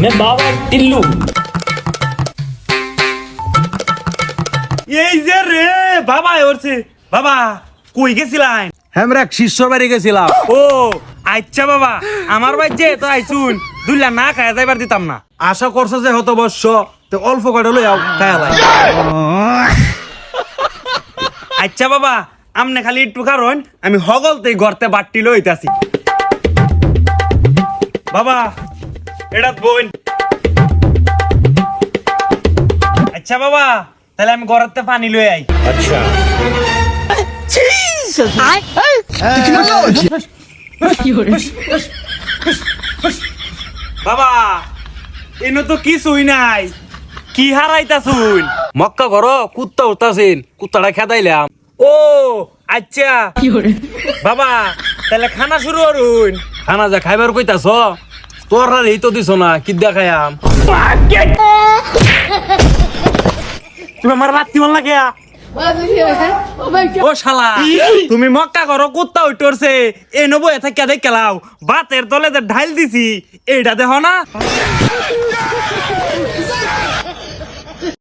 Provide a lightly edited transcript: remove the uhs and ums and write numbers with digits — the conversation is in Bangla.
मैं बाबा टिल्लू। এই যে রে বাবা ওরছে বাবা কই গেছিলেন? আমরা শিষ্যর বাড়ি গেছিলাম। ও আচ্ছা বাবা, আমার ভাই যে তো আইছুন দুইলা না খায়া যাইবার দিতাম না। আশা করছো যে হত বর্ষ তো অল্প কয়টা লই আও খায়া লাই। আচ্ছা বাবা, আমনে খালি একটু কারণ আমি হগলতেই গর্তে বাট্টি লইতাছি। বাবা এটা বোন। আচ্ছা বাবা, তাহলে আমি ঘরেতে পানি লই আই। अच्छा বাবা এনো তো কিছুই নাই, কি হারাইতাছুন? মক্কা করো কুত্তা উঠতাছেন, কুত্তাটা খেদাইলাম। ও আচ্ছা বাবা, তাহলে খানা শুরু করুন। খানা যা খাইবার কইতাছ তোর আর এই তো দিছ না, কি দেখায়াম? তুমি আমার রাত্রি মন লাগে। ও শালা, তুমি মক্কা করো কুত্তা উঠছে এ নবো এতে কে দেখ কেলাও বাতের তলে যে ঢাইল দিছি এইটা দেখো না।